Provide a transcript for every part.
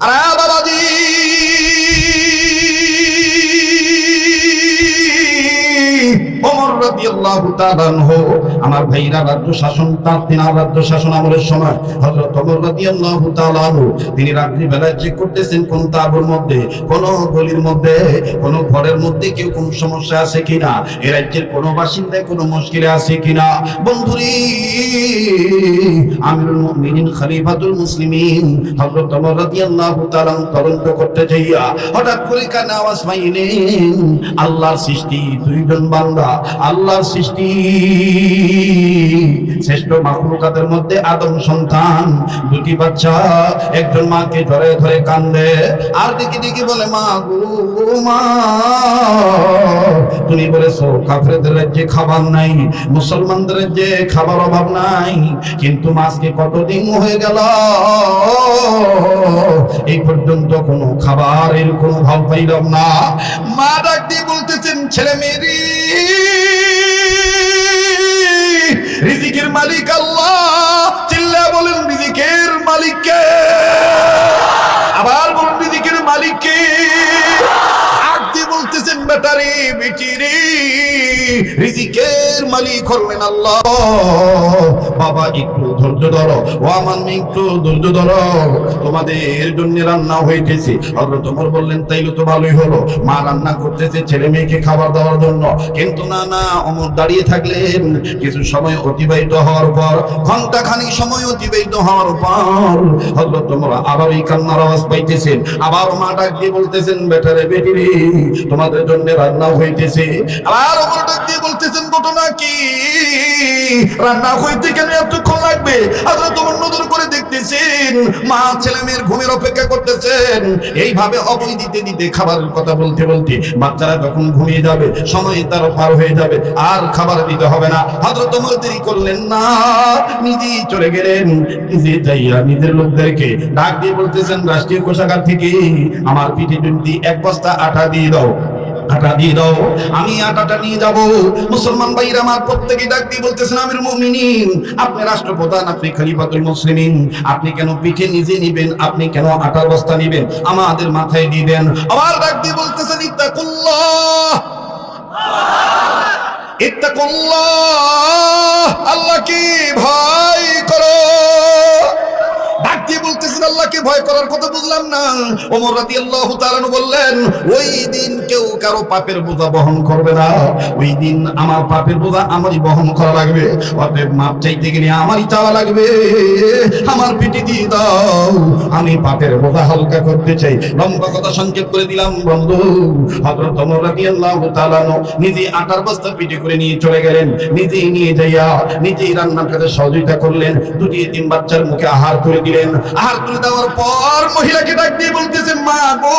আরে বাবাজি, ওমর রাদিয়াল্লাহু তাআলা আনহু, আমার ভাইরা রাজ্য শাসন, তিনার রাজ্য শাসন আমলের সময় হযরত ওমর রাদিয়াল্লাহু তাআলা আনহু তিনি রাত্রি বেলায় চেক করতেছেন কোন তাঁবুর মধ্যে, কোন গলির মধ্যে, কোন ঘরের মধ্যে কেউ কোন সমস্যা আছে কিনা, এই রাজ্যের কোন বাসিন্দায় কোন মুশকিলে আছে কিনা। বন্ধুরি, আমিরুল মুমিনিন খলিফাতুল মুসলিমিন হযরত ওমর রাদিয়াল্লাহু তাআলা তদন্ত করতে যাইয়া হঠাৎ করে কানে আওয়াজ পাইলেন, আল্লাহর সৃষ্টি দুইজন বান্দা, আল্লাহর সৃষ্টি শ্রেষ্ঠ মাখলুকাতের মধ্যে আদম সন্তান দুটি বাচ্চা, একজন মাকে ধরে ধরে কান্দে আর দেখি দেখি বলে, মা গো মা, তুমি বলেছো কাফেরদের রাজ্যে খাবার নাই, মুসলমানদের রাজ্যে খাবার অভাব নাই, কিন্তু আজকে কতদিন হয়ে গেল এই পর্যন্ত কোনো খাবারের কোনো ভাব পাইলাম না। মা ডাক দিয়ে বলতেছেন, ছেলে মেয়েরি, রিজিকের মালিক আল্লাহ। চিল্লা বলেন, রিজিকের মালিক কে? আবার বলুন, রিজিকের মালিক কে? ডাক দিয়ে বলতেছেন, বেটারে বেটিরে, রিজিকের মালিক হলেন আল্লাহ। বাবা একটু ধৈর্য ধরো, ও আমার মেয়ে একটু ধৈর্য ধরো, তোমাদের জন্য রান্না হইতেছে। হযরত ওমর বললেন, তাইলে তো ভালোই হলো, মা রান্না করতেছে ছেলে মেয়েকে খাবার দেওয়ার জন্য। কিন্তু না না, ওমর দাঁড়িয়ে থাকলেন। কিছু সময় অতিবাহিত হওয়ার পর, ঘন্টা খানিক সময় অতিবাহিত হওয়ার পর হযরত ওমর আবার এই কান্নার আওয়াজ পাইতেছেন। আবার মা ডাক দিয়ে বলতেছেন, বেটারে বেটিরে, তোমাদের জন্য রান্না হইতেছে। আবার ওমর ডাক দিয়ে বলতেছেন, ঘটনা কি? রান্না হইতে কেন এতক্ষণ লাগবে? হযরত ওমর নজর করে দেখতেছেন, মা ছেলে মেয়ের ঘুমের অপেক্ষা করতেছেন। এইভাবে অবৈ দিতে দিতে, খাবারের কথা বলতে বলতে বাচ্চারা যখন ঘুমিয়ে যাবে, সময় তার পার হয়ে যাবে, আর খাবার দিতে হবে না। হযরত ওমর দেরি করলেন না, নিজেই চলে গেলেন। নিজে যাইয়া নিজের লোকদেরকে ডাক দিয়ে বলতেছেন, রাষ্ট্রীয় কোষাগার থেকে আমার পিঠে যদি এক বস্তা আটা দিয়ে দাও, আটা দিয়ে দাও, আমি আটাটা নিয়ে যাব। মুসলমান ভাইরা আমার প্রত্যেকে ডাক দিয়ে বলতেছেন, আমিরুল মুমিনিন, আপনি রাষ্ট্রপ্রধান, আপনি খলিফাতুল মুসলিমিন, আপনি কেন পিঠে নিজে নিবেন? আপনি কেন আটার বস্তা নিবেন? আমাদের মাথায় দিয়ে দেন। আবার ডাক দিয়ে বলতেছেন, ইত্তাকুল্লাহ, ইত্তাকুল্লাহ, আল্লাহকে ভয় করো। ডাক দিয়ে বলতেছেন, আল্লাহকে ভয় করার কথা বুঝলাম না। ওমর রাদিয়াল্লাহু তাআলা বললেন, ওই দিন কেউ কারো পাপের বোঝা বহন করবে না, ওই দিন আমার পাপের বোঝা আমারই বহন করা লাগবে। অতএব মাপ চাইতে গেলে আমারই চাওয়া লাগবে, আমার পিঠে দিয়ে দাও, আমি পাপের বোঝা হালকা করতে চাই। লম্বা কথা সংক্ষেপ করে দিলাম বন্ধু। হযরত ওমর রাদিয়াল্লাহু তাআলা নিজে আটার বস্তা পিঠে করে নিয়ে চলে গেলেন। নিজেই নিয়ে যাইয়া নিজেই রান্নার কাজে সহযোগিতা করলেন। দুটি এতিম বাচ্চার মুখে আহার করে দিলেন। আহার করে দেওয়ার পর মহিলাকে ডাক দিয়ে বলতেছেন, মা গো,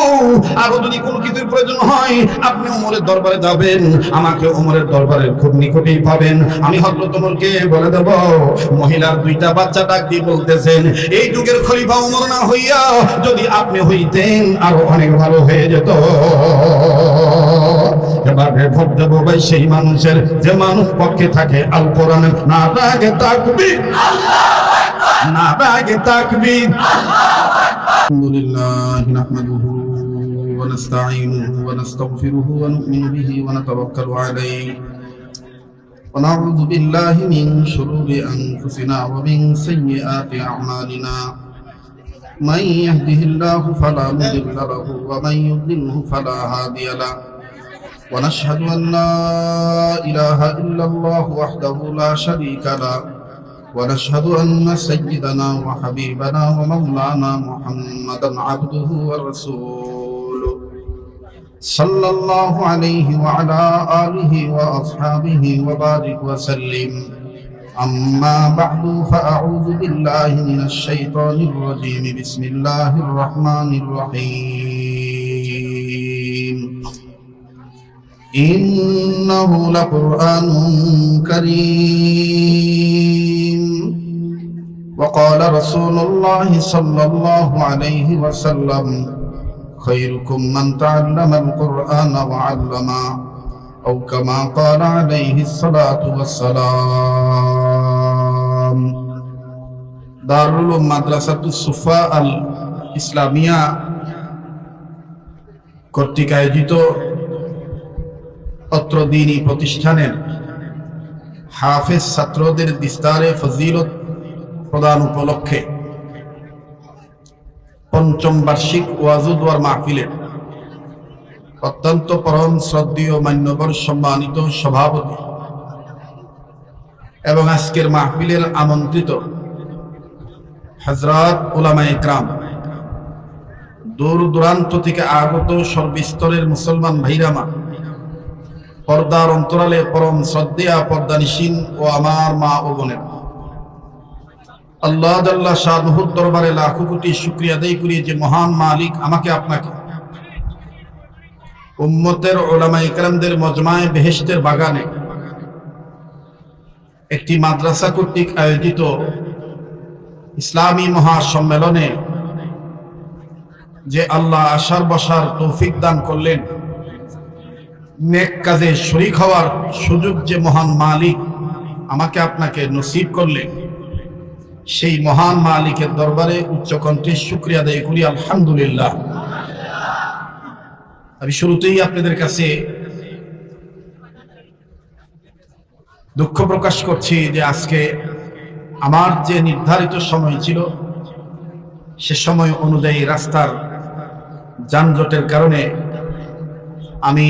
আরো যদি কোনো কিছুর প্রয়োজন হয় আপনি ওমরের দরবারে যাবেন, আমাকে ওমরের দরবারের খুব নিকটেই পাবেন, আমি হযরত ওমরকে বলে দেব। মহিলার দুইটা বাচ্চা ডাক দিয়ে বলতেছেন, এই যুগের খলিফা ওমর না হইয়া যদি আপনি হইতেন আরো অনেক ভালো হয়ে যেত। এবারে ভোট দেবো ভাই সেই মানুষের যে মানুষ পক্ষে থাকে আল কোরআন। না রাগে তাকবীর, না রাগে তাকবীর। আলহামদুলিল্লাহ নাহমাদুহু ওয়া নাস্তাঈনুহু ওয়া নাস্তাগফিরুহু ওয়া নু'মিনু বিহি ওয়া নাতাওয়াক্কালু আলাইহি ওয়া নাউযু বিল্লাহি মিন শুরুরি আনফুসিনা ওয়া মিন সাইয়্যাতি আ'মালিনা। মান ইয়াহদিহিল্লাহু ফালা মুদিল্লা লাহু ওয়া মান ইউদ্লিলহু ফালা হাদিয়া লাহু। ونشهد أن لا إله إلا الله وحده لا شريك له ونشهد أن سيدنا وحبيبنا ومولانا محمدا عبده ورسوله صلى الله عليه وعلى آله وأصحابه وبارك وسلم. أما بعد فأعوذ بالله من الشيطان الرجيم. بسم الله الرحمن الرحيم. إنه لقرآن كريم. وقال رسول الله صلى الله عليه وسلم خيركم من تعلم القرآن وعلمه أو كما قال عليه الصلاة والسلام. দারুল মাদ্রাসাতুস সুফা আল ইসলামিয়া কর্তৃক আয়োজিত অত্র দ্বীনী প্রতিষ্ঠানের হাফেজ ছাত্রদের বিস্তারে ফজিলত প্রদান উপলক্ষে পঞ্চম বার্ষিক ওয়াজুদওয়ার মাহফিলের অত্যন্ত পরম শ্রদ্ধেয় মান্যবর সম্মানিত সভাপতি এবং আজকের মাহফিলের আমন্ত্রিত হযরত উলামায়ে ইকরাম, দূর দূরান্ত থেকে আগত সর্বস্তরের মুসলমান ভাইরামা, পর্দার অন্তরালে পরম শ্রদ্ধেয়া পর্দানিশীন ও আমার মা ও বোনেরা, আল্লাহ জাল্লা শানুহুর দরবারে লাখো কোটি শুকরিয়া আদায় করি যে মহান মালিক আমাকে আপনাকে উম্মতের উলামায়ে ইকরামদের মজমায়ে বেহেশতের বাগানে একটি মাদ্রাসা কর্তৃক আয়োজিত ইসলামী মহাসম্মেলনে যে আল্লাহ আসার বসার তৌফিক দান করলেন, নেক কাজে শরীক হওয়ার সুযোগ যে মহান মালিক আমাকে আপনাকে নসিব করলেন, সেই মহান মালিকের দরবারে উচ্চকণ্ঠে শুকরিয়া আদায় করি আলহামদুলিল্লাহ। আমি শুরুতেই আপনাদের কাছে দুঃখ প্রকাশ করছি যে আজকে আমার যে নির্ধারিত সময় ছিল সে সময় অনুযায়ী রাস্তার যানজটের কারণে আমি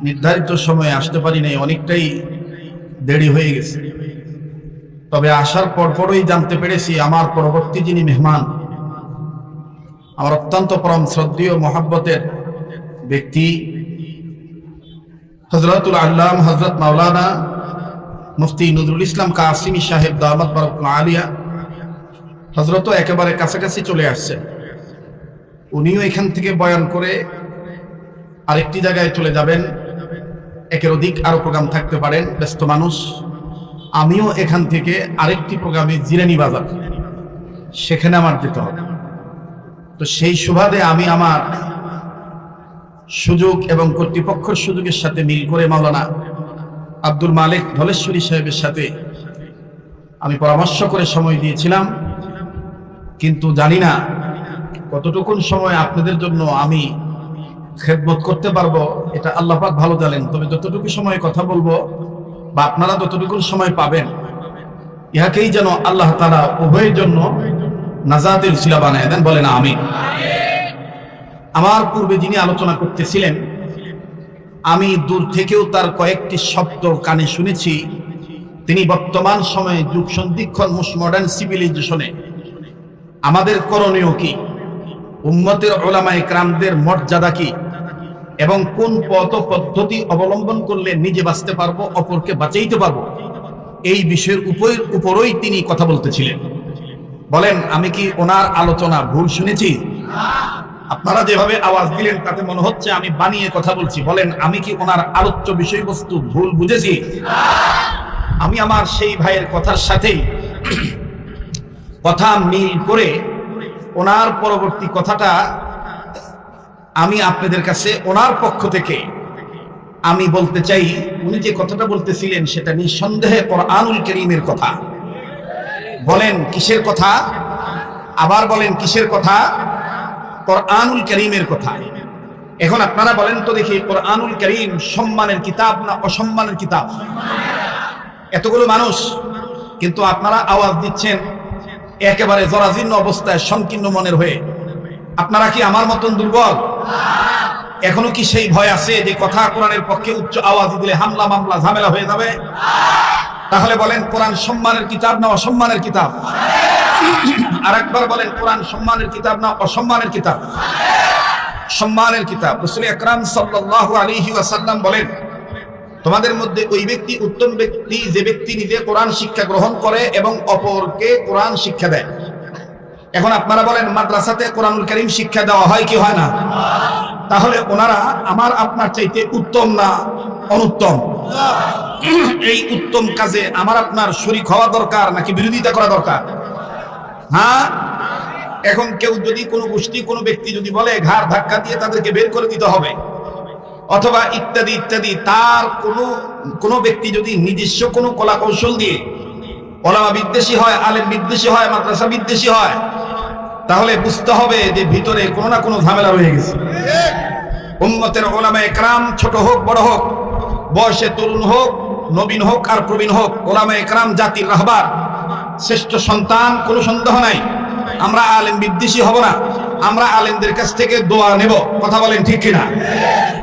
নির্ধারিত সময়ে আসতে পারি নাই, অনেকটাই দেরি হয়ে গেছে। তবে আসার পরপরই জানতে পেরেছি আমার পরবর্তী যিনি মেহমান, আমার অত্যন্ত পরম শ্রদ্ধেয় মহাব্বতের ব্যক্তি হযরতুল আল্লাম হযরত মাওলানা মুফতি নজরুল ইসলাম কাসিমি সাহেব দামাত বারাকাতুহু আলিয়া হযরত একেবারে কাছাকাছি চলে আসছেন। উনিও এখান থেকে বয়ান করে আরেকটি জায়গায় চলে যাবেন, একের অধিক আরো প্রোগ্রাম থাকতে পারেন, ব্যস্ত মানুষ। আমিও এখান থেকে আরেকটি প্রোগ্রামে জিরানি বাজার, সেখানে আমার যেতে হবে। তো সেই সুবাদে আমি আমার সুযোগ এবং কর্তৃপক্ষের সুযোগের সাথে মিল করে মাওলানা আব্দুল মালিক ধলেশ্বরী সাহেবের সাথে আমি পরামর্শ করে সময় দিয়েছিলাম, কিন্তু জানি না কতটুকুন সময় আপনাদের জন্য আমি খেদমত করতে পারবো, এটা আল্লাহ পাক ভালো জানেন। তবে যতটুকু সময় কথা বলবো বা আপনারা যতটুকু সময় পাবেন, ইহাকেই যেন আল্লাহ তাআলা উভয়ের জন্য নাজাতের উসিলা বানায় দেন, বলেন আমিন। আমার পূর্বে যিনি আলোচনা করতেছিলেন, আমি দূর থেকেও তার কয়েকটি শব্দ কানে শুনেছি। তিনি বর্তমান সময়ে যুগ সন্ধিক্ষণ মডার্ন সিভিলাইজেশনে আমাদের করণীয় কি, উম্মতের উলামায়ে ইকরামদের মর্যাদা কি, এবং কোন পথ পদ্ধতি অবলম্বন করলে নিজে বাঁচতে পারবো, অপরকে বাঁচাইতে পারবো, এই বিষয়ের উপরই তিনি কথা বলতেছিলেন। বলেন আমি কি ওনার আলোচনা ভুল শুনেছি? আপনারা যেভাবে আওয়াজ দিলেন তাতে মনে হচ্ছে আমি বানিয়ে কথা বলছি। বলেন আমি কি ওনার আলোচ্য বিষয়বস্তু ভুল বুঝেছি? আমি আমার সেই ভাইয়ের কথার সাথেই কথা মিল করে ওনার পরবর্তী কথাটা আমি আপনাদের কাছে ওনার পক্ষ থেকে আমি বলতে চাই। উনি যে কথাটা বলতেছিলেন সেটা নিঃসন্দেহে কোরআনুল কারীমের কথা। বলেন কিসের কথা? আবার বলেন কিসের কথা? কোরআনুল কারীমের কথা। এখন আপনারা বলেন তো দেখি, কোরআনুল কারীম সম্মানের কিতাব না অসম্মানের কিতাব? এতগুলো মানুষ, কিন্তু আপনারা আওয়াজ দিচ্ছেন একেবারে জরাজীর্ণ অবস্থায়, সংকীর্ণ মনের হয়ে। আপনারা কি আমার মতন দুর্বল? এখনো কি সেই ভয় আছে যে কথা কোরআনের পক্ষে উচ্চ আওয়াজ দিলে হামলা মামলা ঝামেলা হয়ে যাবে? তাহলে বলেন কোরআন সম্মানের কিতাব না অসম্মানের কিতাব? আরেকবার বলেন, কোরআন সম্মানের কিতাব না অসম্মানের কিতাব? সম্মানের কিতাব। রাসূল আকরাম সাল্লাল্লাহু আলাইহি ওয়াসাল্লাম বলেন, তোমাদের মধ্যে ওই ব্যক্তি উত্তম ব্যক্তি যে ব্যক্তি নিজে কোরআন শিক্ষা গ্রহণ করে এবং অপরকে কোরআন শিক্ষা দেয়। এখন আপনারা বলেন মাদ্রাসাতে কোরআনুল কারীম শিক্ষা দেওয়া হয় কি হয় না? তাহলে ওনারা আমার আপনার চাইতে উত্তম না অনুত্তম? এই উত্তম কাজে আমার আপনার শরীক হওয়া দরকার নাকি বিরোধিতা করা দরকার? হ্যাঁ, এখন কেউ যদি কোনো গোষ্ঠী কোনো ব্যক্তি যদি বলে ঘাড় ধাক্কা দিয়ে তাদেরকে বের করে দিতে হবে, অথবা ইত্যাদি ইত্যাদি, তার কোনো ব্যক্তি যদি নিজস্ব কোনো কলা কৌশল দিয়ে ওলামা বিদ্বেষী হয়, আলেম বিদ্বেষী হয়, মাদ্রাসা বিদ্বেষী হয়, তাহলে বুঝতে হবে যে ভিতরে কোনো না কোনো ঝামেলা রয়ে গেছে। উম্মতের ওলামায়ে কেরাম ছোট হোক বড় হোক, বয়সে তরুণ হোক নবীন হোক আর প্রবীণ হোক, ওলামায়ে কেরাম জাতির রাহবার, শ্রেষ্ঠ সন্তান, কোনো সন্দেহ নাই। আমরা আলেম বিদ্বেষী হব না, আমরা আলেমদের কাছ থেকে দোয়া নেব। কথা বলেন ঠিক কিনা?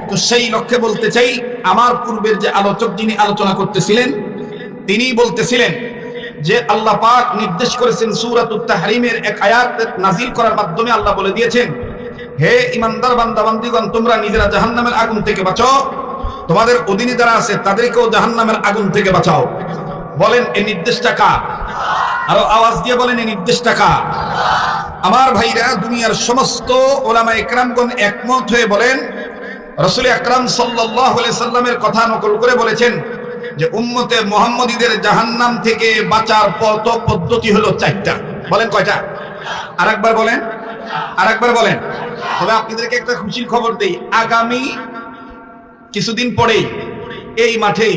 তো সেই লক্ষ্যে বলতে চাই, আমার পূর্বের যে আলোচক যিনি আলোচনা করতেছিলেন তিনি বলতেছিলেন যে আল্লাহ পাক নির্দেশ করেছেন সূরাতুত তাহরিমের এক আয়াত নাযিল করার মাধ্যমে আল্লাহ বলে দিয়েছেন, হে ইমানদার বান্দা বান্দীগণ, তোমরা নিজেরা জাহান্নামের আগুন থেকে বাঁচো, তোমাদের অধীনে যারা আছে তাদেরকেও জাহান্নামের আগুন থেকে বাঁচাও। বলেন এই নির্দেশটা কার? আরো আওয়াজ দিয়ে বলেন এই নির্দেশটা কার? আমার ভাইরা, দুনিয়ার সমস্ত ওলামায়ে কেরামগণ একমত হয়ে বলেন, রাসূল আকরাম সাল্লাল্লাহু আলাইহি সাল্লামের কথা নকল করে বলেছেন যে উম্মতে মুহাম্মদীদের জাহান্নাম থেকে বাঁচার পথ পদ্ধতি হলো চারটা। বলেন কয়টা? আরেকবার বলেন, আরেকবার বলেন। তবে আপনাদেরকে একটা খুশির খবর দেই, আগামী কিছুদিন পরেই এই মাঠেই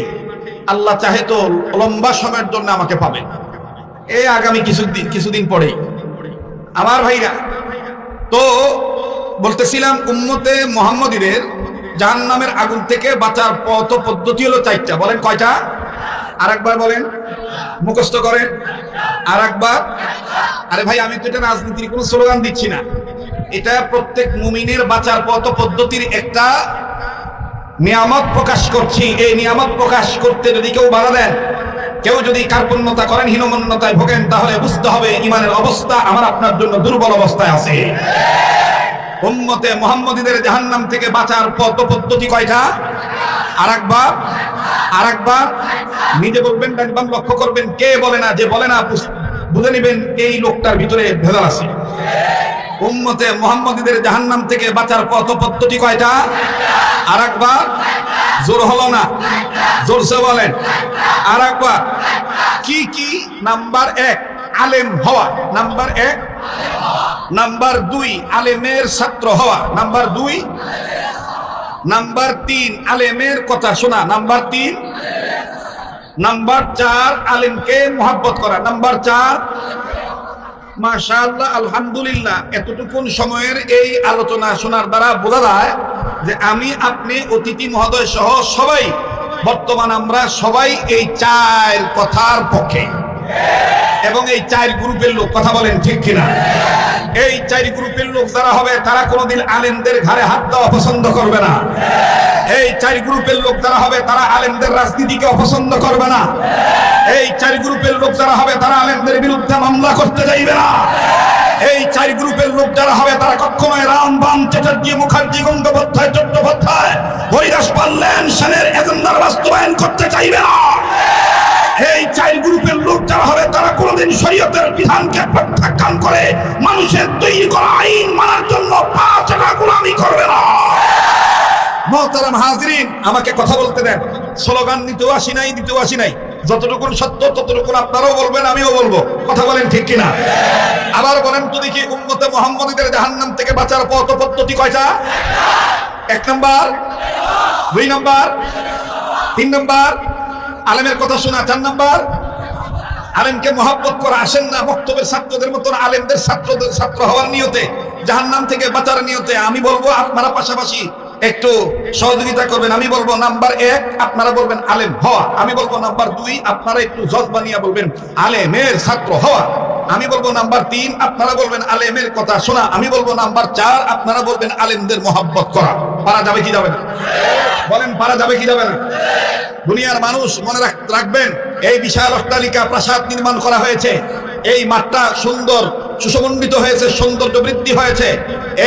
আল্লাহ চাহে তো লম্বা সময়ের জন্য আমাকে পাবেন। এই আগামী কিছুদিন পরেই। আমার ভাইরা, তো বলতেছিলাম উম্মতে মুহাম্মদীদের জাহান্নামের আগুন থেকে বাঁচার পথ পদ্ধতি হলো চারটা। বলেন কয়টা? আরেকবার বলেন, মুখস্থ করেন। আরেকবার। আরে ভাই, আমি তো এটা রাজনীতির কোনো স্লোগান দিচ্ছি না, এটা প্রত্যেক মুমিনের বাঁচার পথ পদ্ধতির একটা নিয়ামত প্রকাশ করছি। এই নিয়ামত প্রকাশ করতে যদি কেউ বাধা দেন, কেউ যদি কার্পণ্যতা করেন, হীনমন্যতায় ভোগেন, তাহলে বুঝতে হবে ইমানের অবস্থা আমার আপনার জন্য দুর্বল অবস্থায় আছে। উম্মতে মুহাম্মদীদের জাহান্নাম থেকে বাঁচার পথ পদ্ধতি কয়টা? আরেকবার, আরেকবার। নিজে বলবেন, ডাকবাম লক্ষ্য করবেন, কে বলে না, যে বলে না বুঝে নেবেন এই লোকটার ভিতরে ভেজাল আছে। উম্মতে মুহাম্মদীদের জাহান্নাম থেকে বাঁচার পথ পদ্ধতি কয়টা? আরেকবার। জোর হলো না, জোরসে বলেন। আরেকবার। কি কি? নাম্বার 1 আলেম হওয়া, নাম্বার 1। নাম্বার 2 আলেমের ছাত্র হওয়া, নাম্বার 2। নাম্বার 3 আলেমের কথা শোনা, নাম্বার 3। নাম্বার 4 আলেমকে মহব্বত করা, নাম্বার 4। মাশাআল্লাহ, আলহামদুলিল্লাহ। এতটুকুন সময়ের এই আলোচনা শোনার দ্বারা বোঝা যায় যে আমি, আপনি, অতিথি মহোদয় সহ সবাই, বর্তমান আমরা সবাই এই 4 কথার পক্ষে, এবং এই 4 গ্রুপের লোক। কথা বলেন ঠিক কিনা? এই 4 গ্রুপের লোক যারা হবে তারা কোনোদিন আলেমদের ঘাড়ে হাত দেওয়া পছন্দ করবে না। এই 4 গ্রুপের লোক যারা হবে তারা আলেমদের রাজনীতিকে অপছন্দ করবে না। এই 4 গ্রুপের লোক যারা হবে তারা আলেমদের বিরুদ্ধে মামলা করতে চাইবে না। এই 4 গ্রুপের লোক যারা হবে তারা কখনোই রামবাম, চ্যাটার্জি, মুখার্জি, গঙ্গোপাধ্যায়, চট্টোপাধ্যায়, হরিদাস পাল্লেন সেনের এজেন্ডার বাস্তবায়ন করতে চাইবে না। এই 4 গ্রুপের লোক যারা হবে তারা কোনোদিন শরীয়তের বিধানকে প্রত্যাখ্যান করে মানুষের তৈরি করা আইন মানার জন্য পা চাটা গোলামি করবে না। মুহতারাম হাজিরিন, আমাকে কথা বলতে দেন। স্লোগান দিতেও আসি নাই, দিতেও আসি নাই। যতটুকুন সত্য ততটুকুন আপনারাও বলবেন, আমিও বলবো। কথা বলেন ঠিক কিনা? আবার বলেন তো দেখি, উম্মতে মুহাম্মদীদের জাহান্নাম থেকে বাঁচার পথ পদ্ধতি কয়টা? 1 নাম্বার, 2 নাম্বার, 3 নাম্বার আলেমের কথা শোনা, 4 নাম্বার আলেমকে মহব্বত করা। আসেন না বক্তব্যের ছাত্রদের মতন আলেমদের ছাত্র হওয়ার নিয়তে, জাহান্নাম থেকে বাঁচার নিয়তে। আমি বলবো আপনারা পাশাপাশি একটু সহযোগিতা করবেন। আমি বলবো নাম্বার 1 আপনারা বলবেন আলেম হওয়া, আমি বলবো নাম্বার 2 আপনারা একটু জজ বানিয়ে বলবেন আলেমের ছাত্র হওয়া, আমি বলবো নাম্বার 3 আপনারা বলবেন আলেমের কথা শোনা, আমি বলবো নাম্বার 4 আপনারা বলবেন আলেমদের মহব্বত করা। পারা যাবে কি যাবে না? বলেন পারা যাবে কি যাবে না? দুনিয়ার মানুষ মনে রাখবেন, এই বিশাল অট্টালিকা প্রাসাদ নির্মাণ করা হয়েছে, এই মাঠটা সুন্দর সুসমন্ডিত হয়েছে, সৌন্দর্য বৃদ্ধি হয়েছে।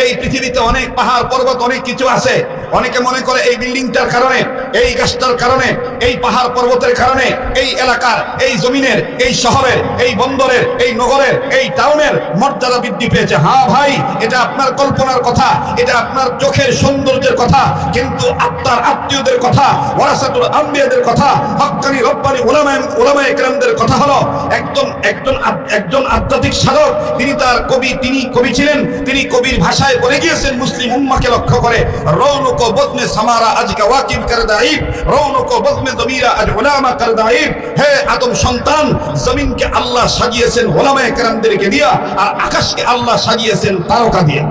এই পৃথিবীতে অনেক পাহাড় পর্বত অনেক কিছু আছে। অনেকে মনে করে এই বিল্ডিংটার কারণে, এই গাছটার কারণে, এই পাহাড় পর্বতের কারণে এই এলাকার, এই জমিনের, এই শহরের, এই বন্দরের, এই নগরের, এই টাউনের মর্যাদা বৃদ্ধি পেয়েছে। হ্যাঁ ভাই, এটা আপনার কল্পনার কথা, এটা আপনার চোখের সৌন্দর্যের কথা, কিন্তু আপনার আত্মীয়দের কথা, ওয়ারাসাতুল আম্বিয়াদের কথা, হক্কানি রব্বানি উলামায়ে কেরামদের কথা হলো একজন আধ্যাত্মিক সাধক তিনি তার কবি, তিনি কবি ছিলেন, তিনি কবির ভাষায় বলে গিয়েছেন মুসলিম উম্মাহকে লক্ষ্য করে, রৌনক বদনে সামারা আজকে ওয়াকিব কর দাইব, রৌনক বদনে জমিরা আজ উলামা কর দাইব। হে আদম সন্তান, জমিনকে আল্লাহ সাজিয়েছেন উলামায়ে কেরামদেরকে দিয়া, আর আকাশকে আল্লাহ সাজিয়েছেন তারকা দিয়ে।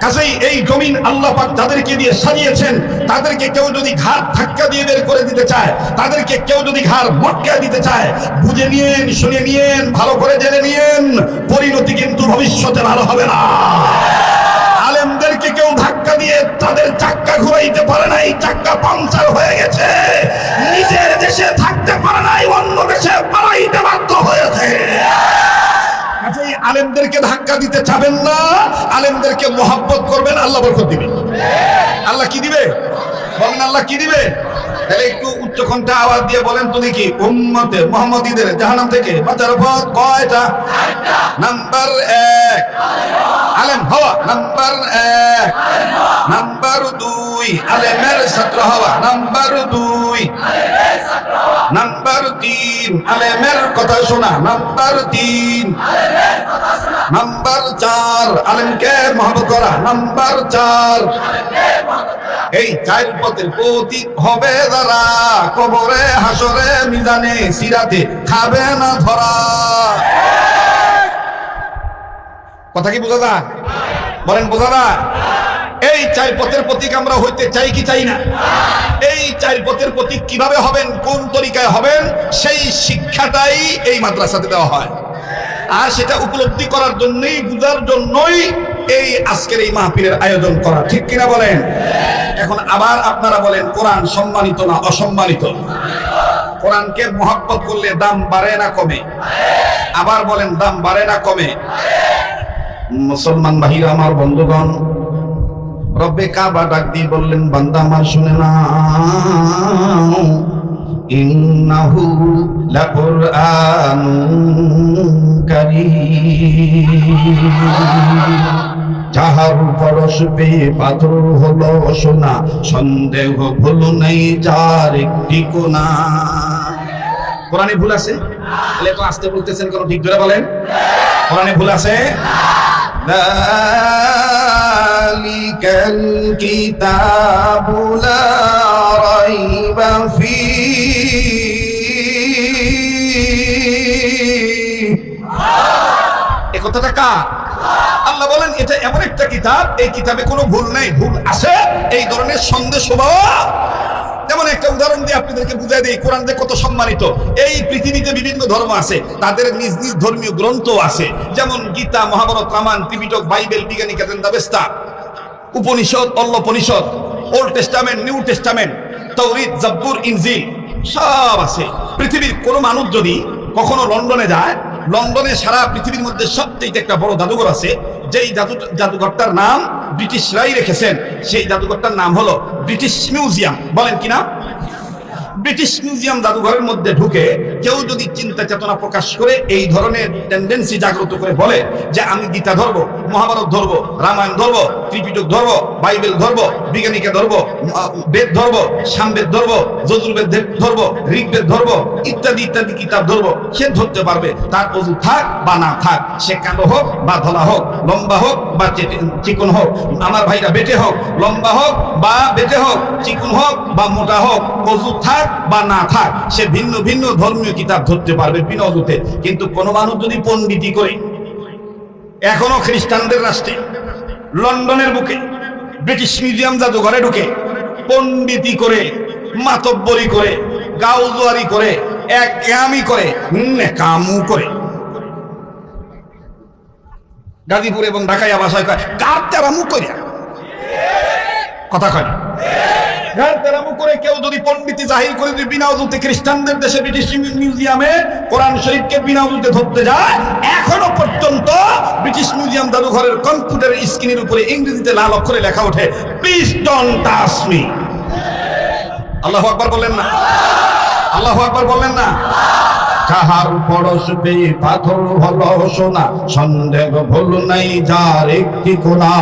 কাজেই এই জমিন আল্লাহ পাক যাদেরকে দিয়ে সাজিয়েছেন, তাদেরকে কেউ যদি ঘাড় ধাক্কা দিয়ে বের করে দিতে চায়, তাদেরকে কেউ যদি ঘাড় মটকা দিতে চায়, বুঝে নিয়েন, শুনে নিয়েন, ভালো করে জেনে নিয়েন, পরিণতি কিন্তু ভবিষ্যতে ভালো হবে না। আলেমদেরকে কেউ ধাক্কা দিয়ে তাদের চাক্কা ঘুরাইতে পারে নাই, চাক্কা পাংচার হয়ে গেছে। নিজের দেশে থাকতে পারে নাই, অন্য দেশে পালাইতে বাধ্য হয়েছে। আলেমদেরকে ধাক্কা দিতে চাবেন না, আলেমদেরকে মোহাব্বত করবেন, আল্লাহ বরকত দিবে। আল্লাহ কি দিবে বলেন? আল্লাহ কি দিবে? তাহলে একটু উচ্চ কণ্ঠে আওয়াজ দিয়ে বলেন তো দেখি, উম্মতে মুহাম্মাদীদের জাহান্নাম থেকে বাঁচার পথ কয়টা? নাম্বার 1 আলেম হওয়া, নাম্বার 1। নাম্বার 2 আলেমের ছাত্র হওয়া, নাম্বার 2। নাম্বার 3 আলেমের কথা শোনা, নাম্বার 3। নাম্বার 4 আলেমকে মহব্বত করা, নাম্বার 4। এই 4 পথের প্রতীক হবে যারা, কবরে হাসরে মিজানে সিরাতে খাবে না ধরা। কথা কি বোঝা যায়? বলেন বোঝা যায়? এই 4 পথের প্রতীক আমরা হইতে চাই কি চাই না? এই 4 পথের প্রতীক কিভাবে হবেন, কোন তরিকায় হবেন, সেই শিক্ষাটাই এই মাদ্রাসাতে দেওয়া হয়। আর সেটা উপলব্ধি করার জন্যই, বুঝার জন্যই এই আজকের এই মাহফিলের আয়োজন করা, ঠিক কিনা বলেন? এখন আবার আপনারা বলেন, কোরআন সম্মানিত না অসম্মানিত? কোরআনকে মহব্বত করলে দাম বাড়ে না কমে? আবার বলেন, দাম বাড়ে না কমে? মুসলমান ভাইরা আমার, বন্ধুগণ, রব্বে কাবা ডাক দিয়ে বললেন, বান্দা আমার শুনে না, ইন্নাহু লাকুরআনুন কারীম। যাহার পরশবে পাথর হলো সোনা, সন্দেহ ভুল নেই যার একটি কোনা। কোরআনে ভুল আছে? তাহলে তো আসতে বলতেছেন কেন? ঠিক করে বলেন, কোরআনে ভুল আছে? যালিকাল কিতাবু লা রাইবা ফীহি। এই কথাটা কার? আল্লাহ বলেন, এটা এমন একটা কিতাব, এই কিতাবে কোনো ভুল নাই। ভুল আছে এই ধরনের সন্দেহ স্বভাব। যেমন একটা উদাহরণ দিয়ে আপনাদেরকে বুঝাই দিই, কোরআন যে কত সম্মানিত। এই পৃথিবীতে বিভিন্ন ধর্ম আছে, তাদের নিজ নিজ ধর্মীয় গ্রন্থ আছে, যেমন গীতা, মহাভারত, রামায়ণ, ত্রিপিটক, বাইবেল, বিজ্ঞানী কেতেন্দাবেস্তা, উপনিষদ, অল্পনিষদ, ওল্ড টেস্টামেন্ট, নিউ টেস্টামেন্ট, তাওরীত, জাবুর, ইনজিল সব আছে। পৃথিবীর কোনো মানুষ যদি কখনো লন্ডনে যায়, লন্ডনে সারা পৃথিবীর মধ্যে সবচেয়ে একটা বড় জাদুঘর আছে, যেই জাদুঘরটার নাম ব্রিটিশরাই রেখেছেন। সেই জাদুঘরটার নাম হলো ব্রিটিশ মিউজিয়াম। বলেন কিনা? ব্রিটিশ মিউজিয়াম জাদুঘরের মধ্যে ঢুকে কেউ যদি চিন্তা চেতনা প্রকাশ করে, এই ধরনের টেন্ডেন্সি জাগ্রত করে বলে যে আমি গীতা ধরবো, মহাভারত ধরবো, রামায়ণ ধরবো, ত্রিপিটক ধরবো, বাইবেল ধরবো, বিজ্ঞানীকে ধরবো, বেদ ধরবো, সামবেদ ধরবো, যজুর্বেদ ধরবো, ঋগ্বেদ ধরবো, ইত্যাদি ইত্যাদি কিতাব ধরবো, সে ধরতে পারবে। তার অজু থাক বা না থাক, সে কালো হোক বা ধলা হোক, লম্বা হোক বা চিকন হোক, আমার ভাইরা বেটে হোক, লম্বা হোক বা বেটে হোক, চিকন হোক বা মোটা হোক, অজু থাক বা না থাক, সে ভিন্ন ভিন্ন ধর্মীয় কিতাব ধরতে পারবে বিনা অজুতে। কিন্তু কোন মানুষ যদি পণ্ডিতি করে, এখনো খ্রিস্টানদের রাষ্ট্রে লন্ডনের বুকে ব্রিটিশ মিউজিয়াম জাদুঘরে ঢুকে পণ্ডিতি করে, মাতব্বরি করে, গাউজুয়ারি করে, একগামি করে, কামু করে, গাজীপুর এবং ঢাকাইয়া ভাষায় কয় গারতেরামু করে, কথা কয় গারতেরামু করে কেউ যদি পণ্ডিতি জাহির করে যদি বিনা উজুতে খ্রিস্টানদের দেশে ব্রিটিশ মিউজিয়ামে কোরআন শরীফকে বিনা উজুতে ধরতে যায়, এখনো পর্যন্ত ব্রিটিশ মিউজিয়াম জাদুঘরের কম্পিউটারের স্ক্রিনের উপরে ইংরেজিতে লাল অক্ষরে লেখা ওঠে, প্লিজ ডোন্ট টাচ মি। আল্লাহু আকবার বললেন না? আল্লাহু আকবার বললেন না? যাহার পরশবে পাথর হলো সোনা, সন্দেহ ভুল নাই যার একটি কোনা।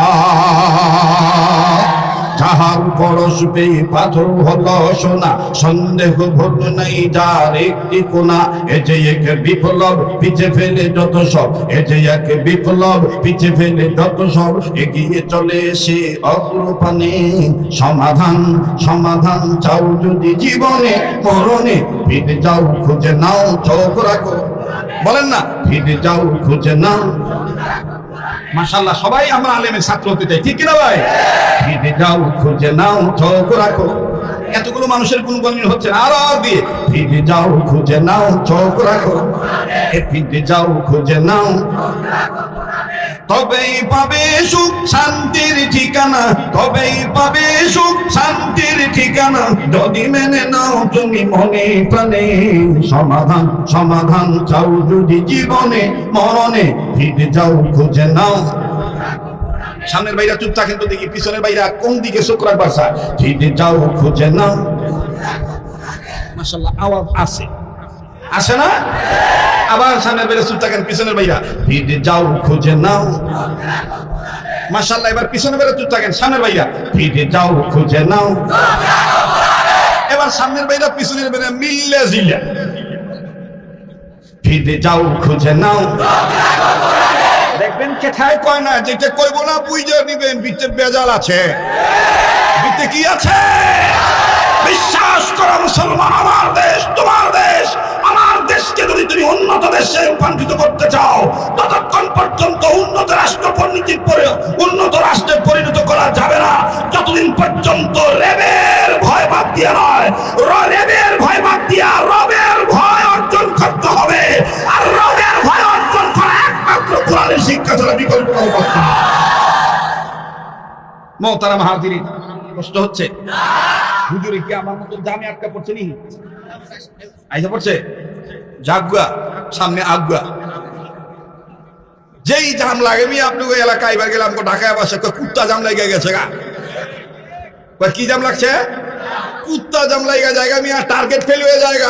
যাহার পরশ পেয়ে পাথর হলো সোনা, সন্দেহ ভোট নাই যার একটি কোনা। এ যে এক বিপ্লব পিছে ফেলে যত সব, এ যে এক বিপ্লব পিছে ফেলে যত সব, এগিয়ে চলে সে অগ্রপানে। সমাধান সমাধান চাও যদি জীবনে মরণে, ফিরে যাও খুঁজে নাও চোখ রাখো, বলেন না ফিরে যাও খুঁজে নাও। মাশাআল্লাহ, সবাই আমরা আলেমের ছাত্র হতে চাই, ঠিক কিনা ভাই? ফিরে যাও খুঁজে নাও চোখ রাখো। এতগুলো মানুষের কোন গণিত হচ্ছে না, আরো দিয়ে ফিরে যাও খুঁজে নাও চোখ রাখো, ফিরে যাও খুঁজে নাও। তবেই পাবে সুখ শান্তির ঠিকানা, তবেই পাবে সুখ শান্তির ঠিকানা, যদি মেনে নাও তুমি মনে প্রাণে। সমাধান সমাধান চাও যদি জীবনে মরণে, ফিরে যাও খুঁজে নাও। সামনের বাইরা চুপ থাকেন তো দেখি, পিছনের বাইরা কোন দিকে চোখ রাখবার চায়? ফিরে যাও খুঁজে নাও। মাশাআল্লাহ, আওয়াজ আছে, আসে না? আবার সামনের বাইরা চুপ থাকেন, পিছনের বাইরা ফিরে যাও খুঁজে নাও। মাশাআল্লাহ, এবার পিছনের বাইরা চুপ থাকেন, সামনের বাইরা ফিরে যাও খুঁজে নাও। এবার সামনের বাইরা পিছনের বাইরা মিললে জিলা, ফিরে যাও খুঁজে নাও। দেখবেন কেথায় কয় না, যেটা কইব না বুঝে নিবেন ভিতরে বেজাল আছে। ভিতরে কি আছে? বিশ্বাস করো মুসলমান, আমার দেশ তোমার দেশ। আমার দেশকে যদি তুমি উন্নত দেশে রূপান্তরিত করতে চাও, ততক্ষণ পর্যন্ত উন্নত রাষ্ট্র পরিণতি করে উন্নত রাষ্ট্রে পরিণত করা যাবে না যতদিন পর্যন্ত রেবের ভয় বাদ দিয়ে নয়, রেবের ভয় বাদ দিয়া রবের ভয় অর্জন করতে হবে। আর রবের ভয় অর্জন করা একমাত্র কোরআনের শিক্ষা ছাড়া বিকল্প কোনো পথ নেই। মোহতারাম হাজিরিন, কষ্ট হচ্ছে? হুজুরে কি আমার মতো জামে আটকা পড়ছে নি? আইসা পড়ছে জাগুয়া, সামনে আগুয়া। যেই জাম লাগে মি আপনি ওই এলাকায় এবার গেলাম ঢাকায় বসে কুত্তা জাম লেগে গেছে গা। কি জাম লাগছে? কুত্তা জাম লেগে জায়গা মিয়া, টার্গেট ফেল হয়ে জায়গা।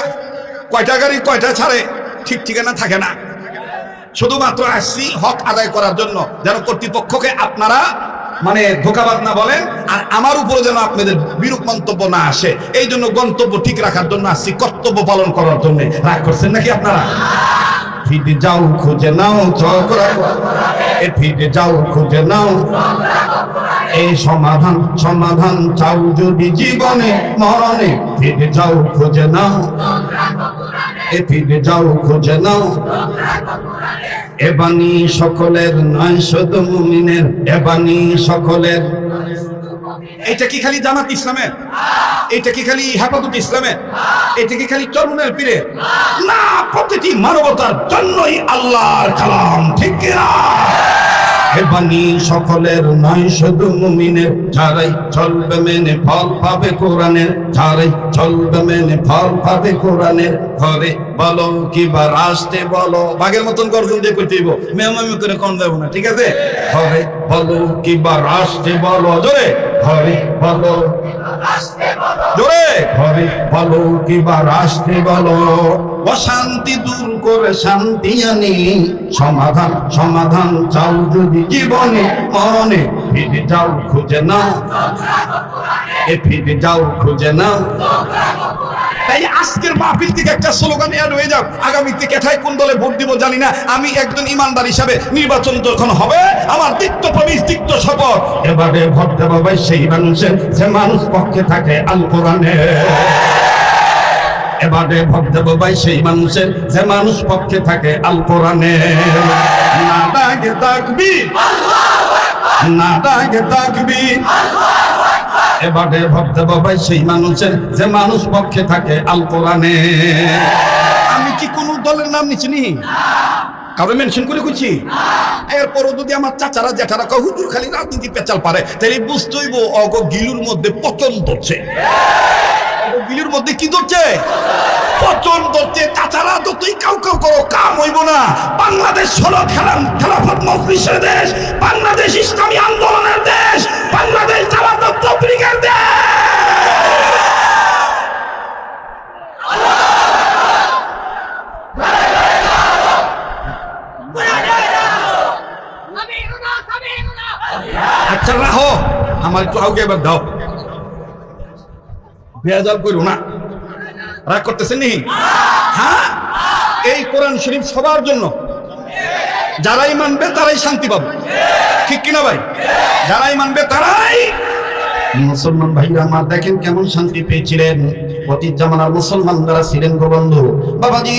কয়টা গাড়ি কয়টা ছাড়ে ঠিক ঠিকানা থাকে না। শুধুমাত্র আসছি হক আদায় করার জন্য, যেন কর্তৃপক্ষকে আপনারা মানে ধোঁকাবাজ না বলেন, আর আমার উপরে যেন আপনাদের বিরূপ মন্তব্য না আসে। এই জন্য গন্তব্য ঠিক রাখার জন্য আসছি, কর্তব্য পালন করার জন্য। রাগ করছেন নাকি আপনারা? ফিরে যাও খুঁজে নাও চোখ রাখো, ফিরে যাও খুঁজে নাও। এই সমাধান সমাধান চাও যদি জীবনে মরণে, ফিরে যাও খুঁজে নাও, ফিরে যাও খুঁজে নাও। এ বাণী সকলের নয় শুধু মুমিনের, এ বাণী সকলের। এটা কি খালি জামাত ইসলামের? এটা কি খালি হেফাজত ইসলামের? এটা কি খালি চরমুনের পীরের? না, প্রতিটি মানবতার জন্যই আল্লাহর কালাম, ঠিক কিনা? এ বাণী সকলের নয় শুধু মুমিনের, যারাই চলবে মেনে ফল পাবে কোরআনের, যারাই চলবে মেনে ফল পাবে কোরআনের। ঘরে বলো কিবা রাস্তে বলো, বাঘের মতন গর্জন দিয়ে করতে দিব, মেহমামি করে কম দেবো না, ঠিক আছে? ঘরে বলো কিবা রাস্তে বলো, জোরে ঘরে বলো, জোরে ঘরে বলো কিবা রাস্তে বলো। অশান্তি দূর করে শান্তি আনি, সমাধান সমাধান চাও যদি জীবনে মরণে, ফিরে যাও খুঁজে নাও, ফিরে যাও খুঁজে নাও। তাই আজকের মাহফিল থেকে একটা স্লোগান এড হয়ে যাক, আগামীতে কেথায় কোন দলে ভোট দিব জানি না, আমি একজন ইমানদার হিসাবে নির্বাচন যখন হবে আমার তিক্ত প্রবেশ তিক্ত শপথ, এবারে ভোট দেবো ভাই সেই মানুষের যে মানুষ পক্ষে থাকে আল কোরআনে। এবারে ভোট দেবো ভাই সেই মানুষের যে মানুষ পক্ষে থাকে আল কোরআনে। না দাগে তাকবীর, না দাগে তাকবীর। এবারে ভোট দেবো ভাই সেই মানুষের যে মানুষ পক্ষে থাকে আল কোরআনে। আমি কি কোন দলের নাম নিচ্ছি নি? কারো মেনশন করে কইছি? এরপরও যদি আমার চাচারা জেঠারা কয় হুজুর খালি রাজনীতি পেঁচাল পারে, তাহলে বুঝতে হইব অগ গিলুর মধ্যে পচন ধরছে। গিলুর মধ্যে কি ধরছে? পচন ধরছে। চাচারা তো তুই কাউ কাউ করো, কাম হইব না। বাংলাদেশ হলো খেলাফত মজলিসের দেশ, বাংলাদেশ ইসলামী আন্দোলনের দেশ, বাংলাদেশ জামাত তাবলীগের দেশ। আচ্ছা রাখো, আমার একটু আগে এবার দাও। বেয়াদব করো না, রাগ করতেছেন নি? হ্যাঁ, এই কোরআন শরীফ সবার জন্য, যারাই মানবে তারাই শান্তি পাবে, ঠিক কিনা ভাই? যারাই মানবে তারাই। মুসলমান ভাইরা আমার দেখেন কেমন শান্তি পেয়েছিলেন অতীত জামানার মুসলমান যারা ছিলেন গো বন্ধু। বাবাজি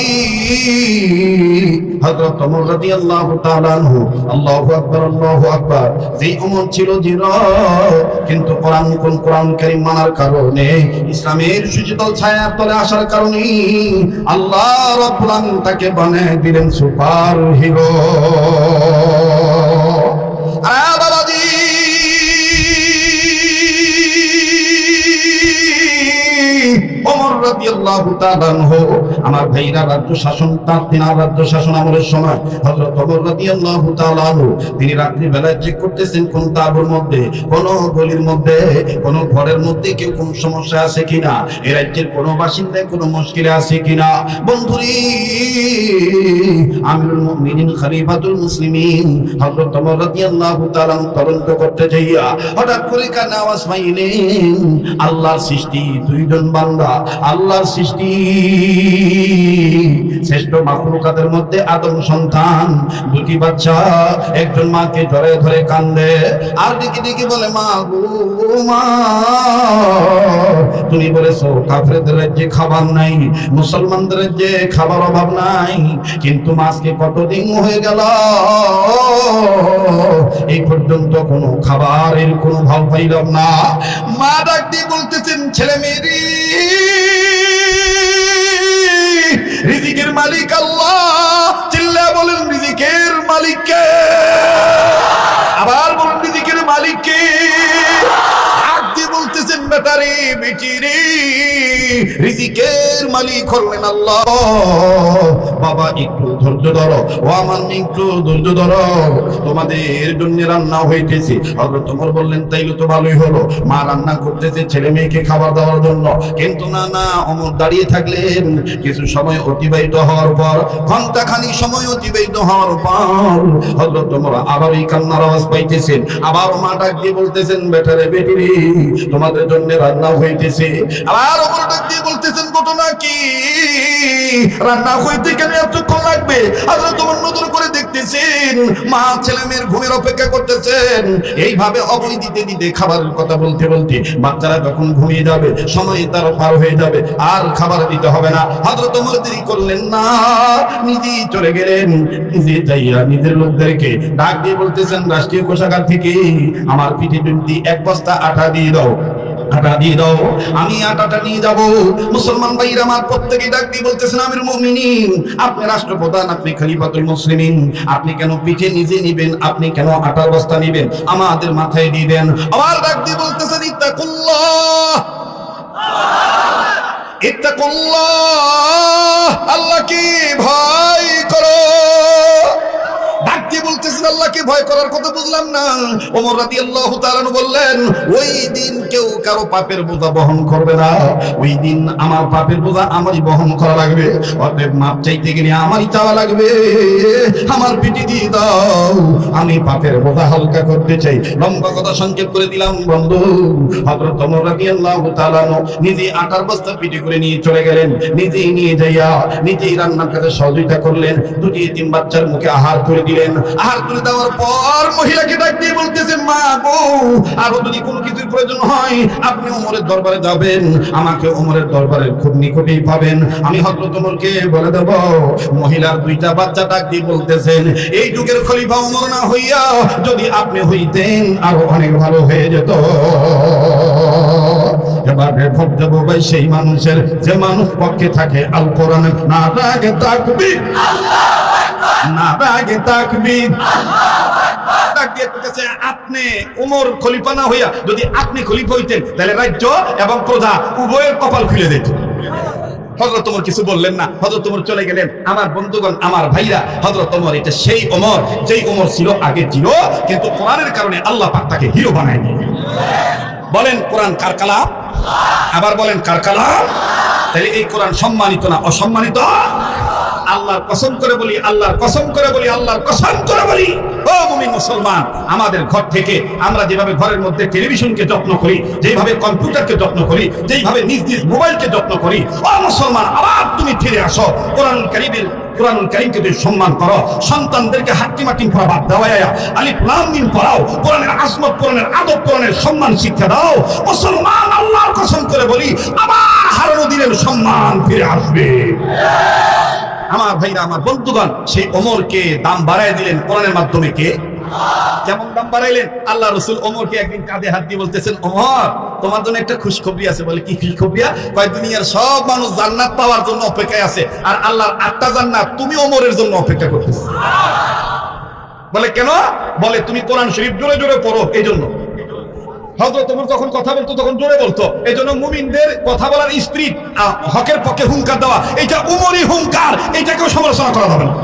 হযরত ওমর রাদিয়াল্লাহু তাআলা আনহু, আল্লাহু আকবার আল্লাহু আকবার, যে ওমর ছিল জিরো, কিন্তু কোরআন কারীম মানার কারণে, ইসলামের সুশীতল ছায়ার তলে আসার কারণে আল্লাহ রাব্বুল আলামিন তাকে বানিয়ে দিলেন সুপার হিরো। বাবাজি ওমর রাদিয়াল্লাহু তাআলা আনহু, আমার ভাইরা, রাজ্য শাসন তিনার রাজ্য শাসন আমলের সময় হযরত ওমর রাদিয়াল্লাহু তাআলা আনহু তিনি রাত্রি বেলায় চেক করতেছেন কোন তাঁবুর মধ্যে, কোন গলির মধ্যে, কোন ঘরের মধ্যে কেউ কোন সমস্যা আছে কিনা, এই রাজ্যের কোন বাসিন্দায় কোন মুশকিলে আছে কিনা। বন্ধুরি, আমিরুল মুমিনিন খলিফাতুল মুসলিমিন হযরত ওমর রাদিয়াল্লাহু তাআলা তদন্ত করতে যাইয়া হঠাৎ করে কানে আওয়াজ পাইলেন, আল্লাহর সৃষ্টি দুইজন বান্দা, আল্লাহর সৃষ্টি শ্রেষ্ঠ মাখলুকাতের মধ্যে আদম সন্তান, দুটি বাচ্চা, একজন মাকে ধরে ধরে কান্দে আর দিকে দিকে বলে, মা গো মা, তুমি বলেছো কাফেরদের রাজ্যে খাবার নাই, মুসলমানদের রাজ্যে খাবার অভাব নাই, কিন্তু আজকে কতদিন হয়ে গেল এই পর্যন্ত কোনো খাবারের কোনো ভাব পাইলাম না। মা ডাক দিয়ে বলতেছেন, ছেলে মেয়েরি, রিজিকের মালিক আল্লাহ, চিল্লা বলেন রিজিকের মালিক কে? আবার বলুন রিজিকের মালিক কে? হাত দিয়ে বলতেছেন, বেটারে বেটি রে, রিজিকের মালিক হলেন আল্লাহ। বাবা একটু ধৈর্য ধরো, ও আমার একটু ধৈর্য ধরো, তোমাদের জন্য রান্না হইতেছে। হযরত ওমর বললেন, তাইলে তো ভালোই হলো, মা রান্না করতেছে ছেলে মেয়েকে খাবার দেওয়ার জন্য। কিন্তু না না, ওমর দাঁড়িয়ে থাকলেন। কিছু সময় অতিবাহিত হওয়ার পর, ঘন্টাখানি সময় অতিবাহিত হওয়ার পর হযরত ওমর আবার এই কান্নার আওয়াজ পাইতেছেন। আবার মা ডাক দিয়ে বলতেছেন, বেটারে বেটি রে, তোমাদের জন্য রান্না হইতেছে। আবার ওমর ডাক দিয়ে বলতেছেন, ঘটনা কি? রান্না হইতে কেন এতক্ষণ লাগবে? হযরত ওমর নজর করে দেখতেছেন মা ছেলে মেয়ের ঘুমের অপেক্ষা করতেছেন। এইভাবে অবৈ দিতে দিতে, খাবারের কথা বলতে বলতে বাচ্চারা যখন ঘুমিয়ে যাবে, সময় তার পার হয়ে যাবে, আর খাবার দিতে হবে না। হযরত ওমর দেরি করলেন না, নিজেই চলে গেলেন। নিজে যাইয়া নিজের লোকদেরকে ডাক দিয়ে বলতেছেন, রাষ্ট্রীয় কোষাগার থেকে আমার পিঠে যদি এক বস্তা আটা দিয়ে দাও, আটা দিয়ে দাও, আমি আটাটা নিয়ে যাব। মুসলমান ভাইরা আমার প্রত্যেকেই ডাক দিয়ে বলতেছেন, আমিরুল মুমিনিন, আপনি রাষ্ট্রপ্রধান, আপনি খলিফাতুল মুসলিমিন, আপনি কেন পিঠে নিজে নিবেন? আপনি কেন আটার বস্তা নিবেন? আমাদের মাথায় দিয়ে দেন। আবার ডাক দিয়ে বলতেছেন, ইত্তাকুল্লাহ, ইত্তাকুল্লাহ, আল্লাহকে ভয় করো। ডাক দিয়ে বলতেছেন, আল্লাহকে ভয় করার কথা বুঝলাম না। ওমর রাদিয়াল্লাহু তাআলা বললেন, ওই দিন কেউ কারো পাপের বোঝা বহন করবে না, ওই দিন আমার পাপের বোঝা আমারই বহন করা লাগবে। অতএব মাপ চাইতে গেলে আমারই চাওয়া লাগবে, আমার পিঠে দিয়ে দাও, আমি পাপের বোঝা হালকা করতে চাই। লম্বা কথা সংক্ষেপ করে দিলাম বন্ধু। হযরত ওমর রাদিয়াল্লাহু তাআলা নিজে আটার বস্তা পিঠে করে নিয়ে চলে গেলেন। নিজেই নিয়ে যাইয়া নিজেই রান্নার কাজে সহযোগিতা করলেন। দুটি এতিম বাচ্চার মুখে আহার করে দিলেন। আহার করে দেওয়ার পর মহিলাকে ডাক দিয়ে বলতেছেন, মা গো, আরো যদি কোনো কিছুর প্রয়োজন হয় আপনি ওমরের দরবারে যাবেন, আমাকে ওমরের দরবারের খুব নিকটেই পাবেন, আমি হযরত ওমরকে বলে দেব। মহিলার দুইটা বাচ্চা ডাক দিয়ে বলতেছেন, এই যুগের খলিফা ওমর না হইয়া যদি আপনি হইতেন আরো অনেক ভালো হয়ে যেত। এবারে ভোট দেবো ভাই সেই মানুষের, যে মানুষ পক্ষে থাকে আল কোরআন। না রাগে তাকবীর, না রাগে তাকবীর, আপনি ওমর খলিফা না হইয়া যদি আপনি খলিফা হইতেন, তাহলে রাজ্য এবং প্রজা উভয়ের কপাল খুলে যেত। হযরত ওমর কিছু বললেন না, হযরত ওমর চলে গেলেন। আমার বন্ধুগণ, আমার ভাইরা, হযরত ওমর এটা সেই ওমর যেই ওমর ছিল আগে ছিল, কিন্তু কোরআনের কারণে আল্লাহ পাক তাকে হিরো বানায় দিলেন। বলেন কোরআন কার কালাম? আবার বলেন কার কালাম? তাহলে এই কোরআন সম্মানিত না অসম্মানিত? আল্লাহর কসম করে বলি, আল্লাহর কসম করে বলি, আল্লাহর কসম করে বলি, ও মুমিন মুসলমান, আমাদের ঘর থেকে আমরা যেভাবে ঘরের মধ্যে টেলিভিশনকে যত্ন করি, যেভাবে কম্পিউটারকে যত্ন করি, যেভাবে নিজ নিজ মোবাইলকে যত্ন করি, ও মুসলমান আবার তুমি ফিরে আসো কোরআনুল কারীমকে তুমি সম্মান করো, সন্তানদেরকে হাক্কিম হাকিম পড়া বাদ দেওয়া, আলিফ লাম মিম পড়াও, কোরআনের আজমত, কোরআনের আদব, কোরআনের সম্মান শিক্ষা দাও। মুসলমান আল্লাহর কসম করে বলি, আবার হারানো দিনের সম্মান ফিরে আসবে। আমার ভাইরা, আমার বন্ধুগণ, সেই ওমরকে দাম বাড়ায় দিলেন কোরআনের মাধ্যমে। কে? কেমন দাম বাড়াইলেন? আল্লাহ রাসূল ওমরকে একদিন কাঁধে হাত দিয়ে বলতেছেন, ওমর তোমার জন্য একটা খুশখবরি আছে। বলে কি খুশখবরি? কয় দুনিয়ার সব মানুষ জান্নাত পাওয়ার জন্য অপেক্ষায় আছে, আর আল্লাহর 8টা জান্নাত তুমি ওমরের জন্য অপেক্ষা করতেছ। বলে কেন? বলে তুমি কোরআন শরীফ জোরে জোরে পড়ো, এই জন্য। হযরত ওমর যখন কথা বলতো তখন জোরে বলতো, এই জন্য মুমিনদের কথা বলার স্পিরিট, হকের পক্ষে হুঙ্কার দেওয়া, এটা উমরি হুঙ্কার, এটাকেও সমালোচনা করা যাবে না।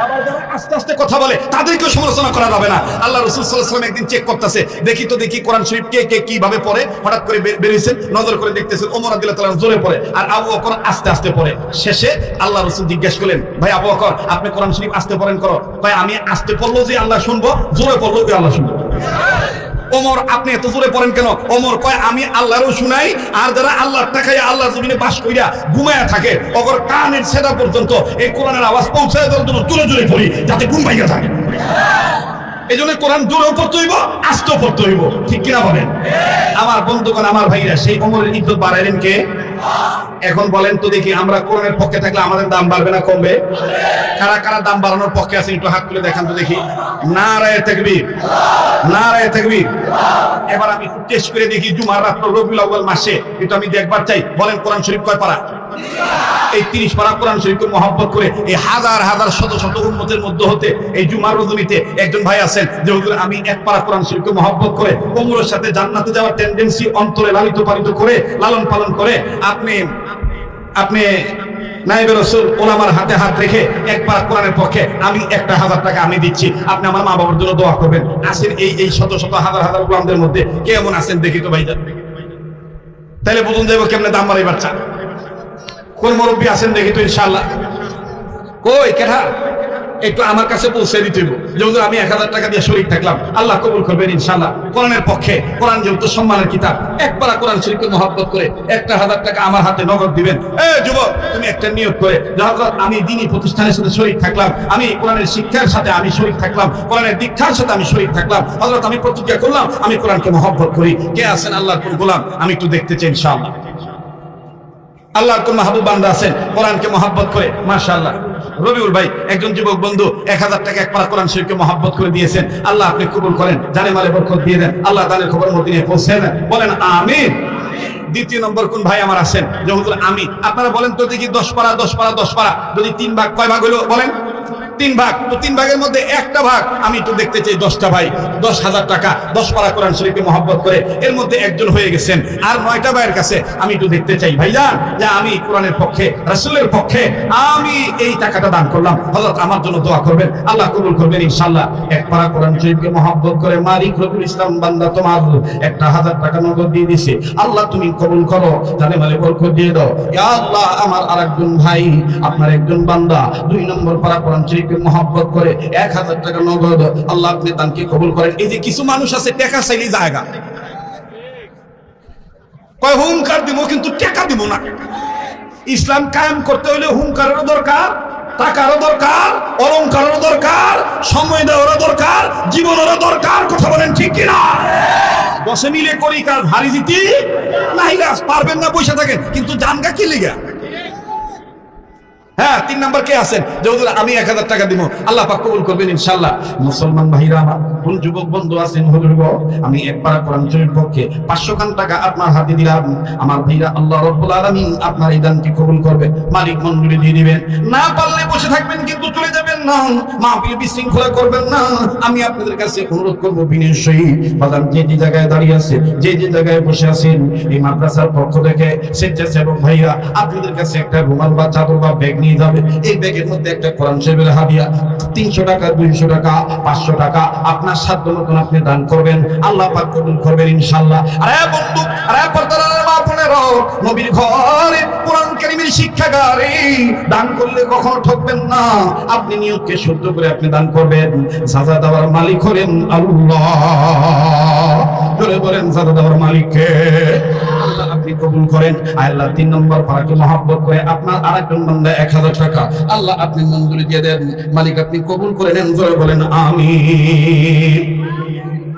আবার যারা আস্তে আস্তে কথা বলে তাদেরকেও সমালোচনা করা যাবে না। আল্লাহ রাসূল সাল্লাল্লাহু আলাইহি ওয়াসাল্লাম একদিন চেক করতেছে, দেখি কোরআন শরীফ কে কিভাবে পড়ে। হঠাৎ করে বেরিয়েছেন, নজর করে দেখতেছেন ওমর রাদিয়াল্লাহু তাআলা জোরে পড়ে আর আবু বকর আস্তে আস্তে পড়ে। শেষে আল্লাহ রাসূল জিজ্ঞেস করলেন, ভাই আবু বকর আপনি কোরআন শরীফ আস্তে পড়েন করো? ভাই আমি আস্তে পড়লো যে আল্লাহ শুনবো, জোরে পড়লো যে আল্লাহ শুনবো। ওমর আপনি এত জোরে পড়েন কেন? ওমর কয় আমি আল্লাহরও শুনাই, আর যারা আল্লাহর টাকায় আল্লাহর জমিনে বাস কইরা ঘুমায়া থাকে ওগর কানের ছেদা পর্যন্ত এই কোরআনের আওয়াজ পৌঁছায় দেওয়ার জন্য জোরে জোরে পড়ি, যাতে ঘুম ভাইয়া থাকে। এই জন্য কোরআন জোরেও পড়তে হইব, আস্তেও পড়তে হইব, ঠিক কিনা বলেন? আমার বন্ধুগণ, আমার ভাইরা, সেই ওমরের ইজ্জত বাড়াইলেন কে? এখন বলেন তো দেখি, আমরা কোরআনের পক্ষে থাকলে আমাদের দাম বাড়বে না কমবে? কারা কারা দাম বাড়ানোর পক্ষে আছেন একটু হাত তুলে দেখান তো দেখি। নারায়ে তাকবীর, নারায়ে তাকবীর। এবার আমি টেস্ট করে দেখি, জুমার রাত রবিউল আউয়াল মাসে এটা আমি দেখবার চাই। বলেন কোরআন শরীফ কয় পারা? এই 30 পারা কোরআন শরীফকে মহব্বত করে এই হাজার হাজার শত শত উম্মতের মধ্যে হতে এই জুমার রজনীতে একজন ভাই আছেন যে হুজুর আমি এক পারা কোরআন শরীফকে মহব্বত করে ওমরের সাথে জান্নাতে যাওয়ার টেন্ডেন্সি অন্তরে লালিত পালিত করে লালন পালন করে আপনি নায়েবে রাসূল ওলামার হাতে হাত রেখে এক পারা কোরআনের পক্ষে আমি 1000 টাকা আমি দিচ্ছি, আপনি আমার মা বাবার জন্য দোয়া করবেন। আসেন এই শত শত হাজার হাজার গোলামদের মধ্যে কেমন আছেন দেখি তো ভাইজান, তাহলে বুঝুন যাবো কেমনে দাম বাড়াইবার চান। কোন মুরব্বী আছেন দেখি তো ইনশাআল্লাহ। কই কেঠা একটু আমার কাছে পৌঁছে দিতে হইব যে হুজুর আমি 1000 টাকা দিয়ে শরীক থাকলাম, আল্লাহ কবুল করবেন ইনশাআল্লাহ। কোরআনের পক্ষে, কোরআন যেহেতু সম্মানের কিতাব, একবার কোরআন শরীফকে মহব্বত করে 1000 টাকা আমার হাতে নগদ দিবেন। যুবক তুমি একটা নিয়ত করে হযরত আমি দ্বীনি প্রতিষ্ঠানের সাথে শরীক থাকলাম, আমি কোরআনের শিক্ষার সাথে আমি শরীক থাকলাম, কোরআনের দীক্ষার সাথে আমি শরীক থাকলাম, হযরত আমি প্রতিজ্ঞা করলাম আমি কোরআনকে মহব্বত করি। কে আছেন আল্লাহর কোন গোলাম আমি একটু দেখতে চাই ইনশাআল্লাহ। আল্লাহর কোন মাহবুব বান্দা আছেন কোরআনকে মহব্বত করে? মাশাআল্লাহ। রবিউল ভাই একজন যুবক বন্ধু 1000 টাকা এক পারা কোরআন শরীফকে মহব্বত করে দিয়েছেন, আল্লাহ আপনি কবুল করেন, জানে মালে বরকত দিয়ে দেন, আল্লাহ দানের খবর মদিনায় পৌঁছে দেন, বলেন আমিন। দ্বিতীয় নম্বর কোন ভাই আমার আছেন যে হুজুর আমি, আপনারা বলেন তো দেখি 10 পারা 10 পারা 10 পারা যদি 3 ভাগ, কয় ভাগ হলো বলেন? 3 ভাগ। তো 3 ভাগের মধ্যে একটা ভাগ আমি একটু দেখতে চাই। 10টা ভাই 10,000 টাকা 10 পারা কোরআন শরীফকে মহব্বত করে এর মধ্যে একজন হয়ে গেছেন, আর 9টা ভাইয়ের কাছে আমি একটু দেখতে চাই ভাইজান যে আমি কোরআনের পক্ষে, রাসূলের পক্ষে আমি এই টাকাটা দান করলাম, হযরত আমার জন্য দোয়া করবেন, আল্লাহ কবুল করবেন ইনশাআল্লাহ। এক পারা কোরআন শরীফকে মহব্বত করে মালিক রবিউল ইসলাম বান্দা তোমার 1000 টাকা নগদ দিয়ে দিছে, আল্লাহ তুমি কবুল করো, জানে মালে বরকত দিয়ে দাও। ইয়া আল্লাহ আমার আরেকজন ভাই আপনার একজন বান্দা 2 নম্বর পারা কোরআন মহব্বত করে 1000 টাকা নগদ, আল্লাহ আপনি দানকে কবুল করেন। এই যে কিছু মানুষ আছে টাকা চাইলে জায়গা কয় হুঙ্কার দিব কিন্তু টাকা দিব না। ইসলাম কায়েম করতে হলে হুঙ্কারেরও দরকার, টাকারও দরকার, অলংকারেরও দরকার, সময় দেওয়ারও দরকার, জীবনেরও দরকার। কথা বলেন ঠিক কিনা? বসে মিলে করি কাজ, হারি জিতি নাহিরা পারবেন না, বসে থাকেন কিন্তু জানগা কি লিগা। হ্যাঁ 3 নম্বর কে আছেন যে হুজুর আমি 1000 টাকা দিব, আল্লাহ পাক কবুল করবেন ইনশাআল্লাহ। মুসলমান ভাইরা আমার, কোন যুবক বন্ধু আছেন হুজুর গো আমি একবার কোরআন শরীফের পক্ষে 500 খান টাকা আপনার হাতে দিলাম, আমার ভাইরা আল্লাহ রাব্বুল আলামিন আপনার এই দানকে কবুল করবে, মালিক মঞ্জুরি দিয়ে দিবেন। না পারলে বসে থাকবেন কিন্তু চলে যাবেন না, মাহফিল বিশৃঙ্খলা করবেন না। আমি আপনাদের কাছে অনুরোধ করব বিনয়ের সহিত, বাজার যে যে জায়গায় দাঁড়িয়ে আছে, যে যে জায়গায় বসে আছেন, এই মাদ্রাসার পক্ষ থেকে স্বেচ্ছাসেবক ভাইরা আপনাদের কাছে একটা রুমাল বা চাদর বা ব্যাগ নিয়ে যাবে। এই ব্যাগের মধ্যে একটা কোরআন শরীফের হাদিয়া, 300 টাকা, 200 টাকা, 500 টাকা আপনার সাধ্য মতন আপনি দান করবেন, আল্লাহ পাক কবুল করবেন ইনশাআল্লাহ। আরে বন্ধু, আরে পর্দার মা বোনেরা, নবীর ঘরে কোরআন কারীমের শিক্ষাগারে দান করলে কখনো ঠকবেন না। আপনি নিয়তকে শুদ্ধ করে আপনি দান করবেন। সাজা দেওয়ার মালিক হলেন আল্লাহ। জোরে বলেন, সাজা দেওয়ার মালিক কে? আল্লাহ। আপনি কবুল করেন। আল্লাহ 3 নম্বর পারাকে মহব্বত করে আপনার আরেকজন বান্দা 1000 টাকা আল্লাহ আপনি মঞ্জুরি দিয়ে দেন। মালিক আপনি কবুল করে নেন। জোরে বলেন আমিন।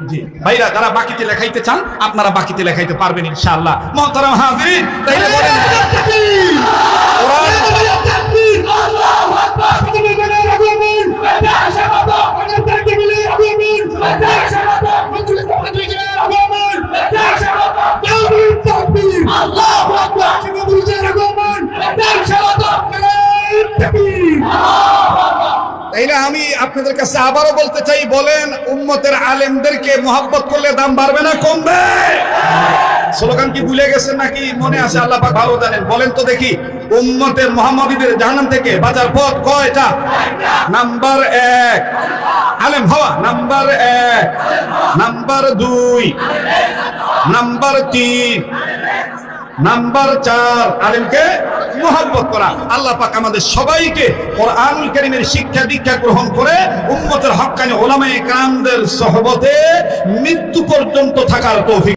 জি ভাইরা, যারা বাকিতে লেখাইতে চান আপনারা বাকিতে লেখাইতে পারবেন ইনশাআল্লাহ। মুহতারাম হাজিরিন, তাইলে বলেন তাকবীর, তাকবীর, আল্লাহু আকবার, আল্লাহু আকবার। তাইলে আমি আপনাদের কাছে আবারও বলতে চাই, বলেন উম্মতের আলেমদেরকে মুহাব্বত করলে দাম বাড়বে না কমবে? স্লোগান কি ভুলে গেছেন নাকি মনে আছে? আল্লাহ পাক ভালো জানেন। বলেন তো দেখি, উম্মতের মুহাম্মাদীদের জাহান্নাম থেকে বাঁচার পথ কয়টা? নাম্বার 1 আলেম হওয়া, নাম্বার 1, নাম্বার 2, নাম্বার 3, নাম্বার 4 আলেমকে মুহাব্বত করা। আল্লাহ পাক আমাদের সবাইকে কোরআনুল কারীমের শিক্ষা দীক্ষা গ্রহণ করে উম্মতের হক্কানি উলামায়ে কেরামদের সোহবতে মৃত্যু পর্যন্ত থাকার তৌফিক